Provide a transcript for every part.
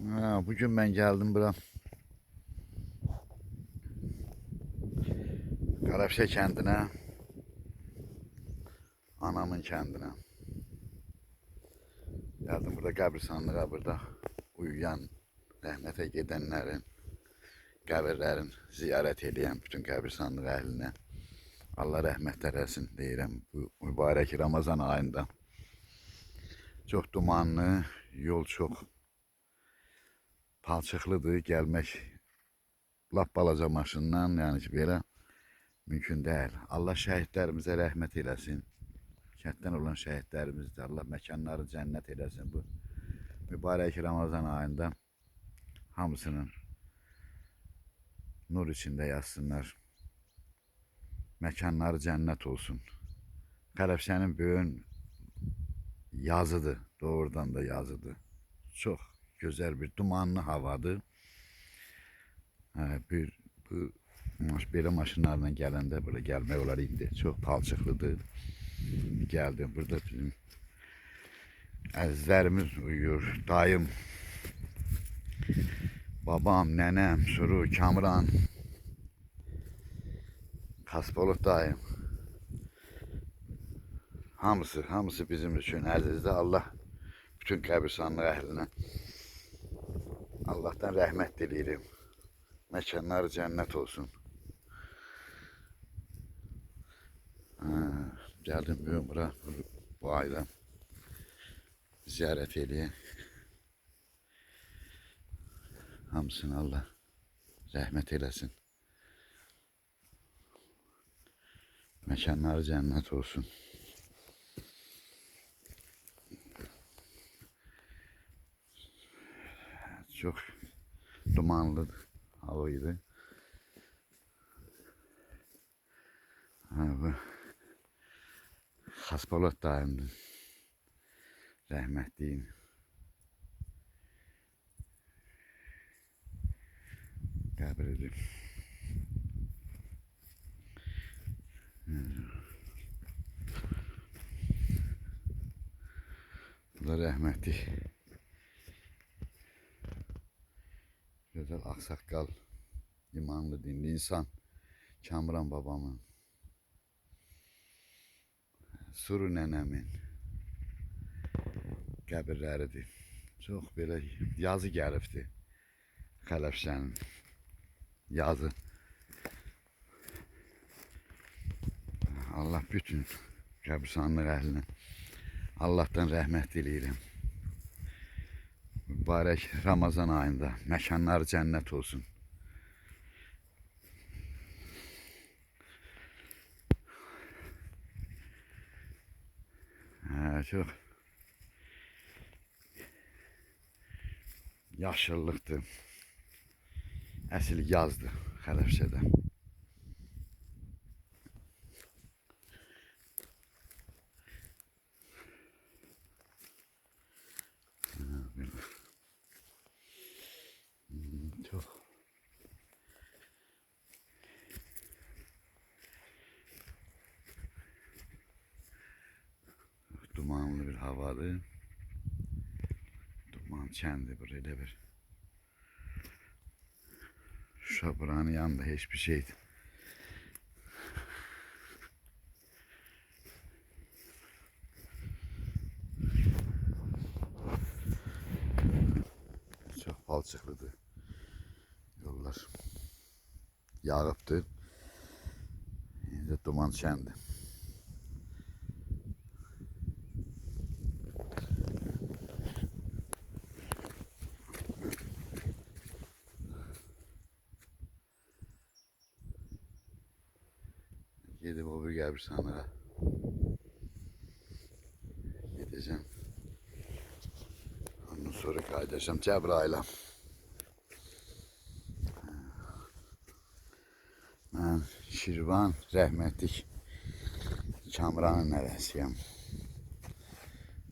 Bugün ben geldim bura Karapşa kendine, anamın kendine. Geldim burada qəbristanlığa, burada uyuyan, rəhmətə gedənlərin, qəbirlərin ziyarət edən bütün qəbristanlıq əhlinə Allah rəhmət eləsin deyirəm bu mübarək Ramazan ayında. Çox dumanlı, yol çox palçıqlıdır, gəlmək lap balaca maşından, yəni ki belə mümkün değil. Allah şəhidlərimizə rəhmət eləsin. Kənddən olan şəhidlərimizdə Allah məkanları cənnət eləsin. Bu mübarək Ramazan ayında hamısının nur içində yatsınlar. Məkanları cənnət olsun. Qarabşənin böyün yazıdır. Doğrudan da yazıdır. Çox gözəl bir dumanlı havadır. Bu belə maşınlarla gələndə burada gəlmək olar indi. Çox palçıqlıdır. Gəldim. Burada bizim əzizlərimiz uyuyur. Dayım, babam, nənəm, Suru, Kamran, Kasbolot dayım. Hamısı bizim üçün əzizdir. Allah bütün qəbristanlıq əhlinə Allah'tan rəhmət diləyirəm. Məkanları cənnət olsun. Geldim bura bu ayda ziyaret edeyim. Hamısını Allah rəhmət eləsin. Məkanları cənnət olsun. Çok dumanlı havaydı. Bu Kasbolot dayımdır. Rəhmətliyim. Qəbridir. Bu da rəhmətli. Gözəl ağsaqqal, imanlı, dinli insan. Kamran babamın, Suru nənəmin qəbirləridir. Çox belə yazı gəlibdir. Qarabşənin yazı. Allah bütün qəbristanlıq əhlinə Allah'tan rəhmət diləyirəm. Mübarək Ramazan ayında məkanlar cənnət olsun. Çok yaşıllıqdır. Əsl yazdır Qarabşədə. Çok dumanlı bir havadır. Duman çəndi böyle bir. Şu buranın yanında hiçbir şeydi. Çok palçıqlıdır. Yollar yağıbdır. İndi duman çəndi. Gidip o bir qəbristanlığa gideceğim. Ondan sonra qayıdacağım Cəbrayıl'a. Mən Şirvan rəhmətlik Kamranın nəvəsiyəm.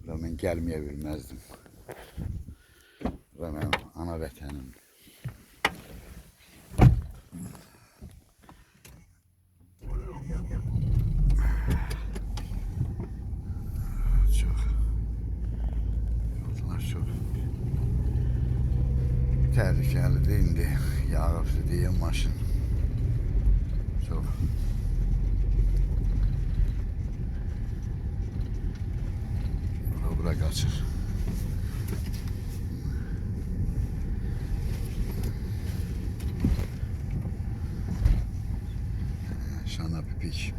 Bura mən gəlməyə bilməzdim. Bura mənim ana vətənimdir. Təhlükəlidir indi. Yağıbdı deyə maşın. Çox. Bura qaçır. Şana pipik.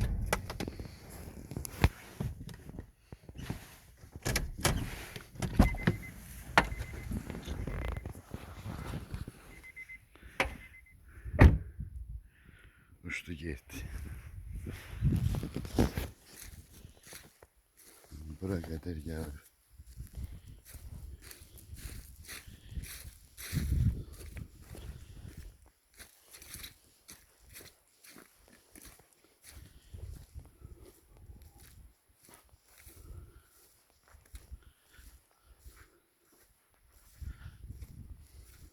Uçtu gitti. Bura kadar gelir.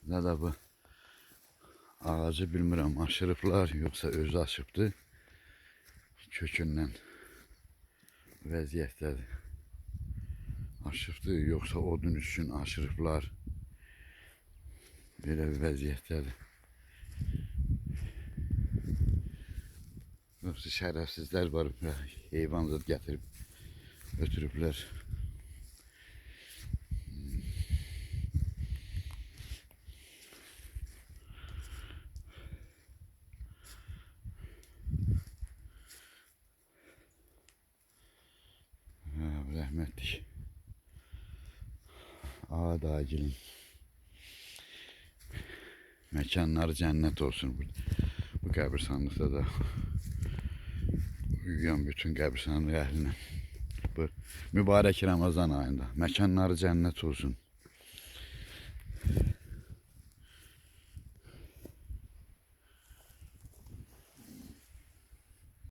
Ne de bu ağacı bilmirəm aşırıblar yoksa özü aşıbdı. Kökündən vəziyyətdədir. Aşıbdı yoksa odun üçün aşırıblar. Belə bir vəziyyətdədir. Yoksa şərəfsizlər var və heyvanzad gətirib götürüblər. Rəhmətlik. Ağa dağgilin. Mekanları cennet olsun. Bu qəbirstanlıqda da uyuyan bütün qəbirstanlıq əhlinə. Bu mübarək Ramazan ayında. Mekanları cennet olsun.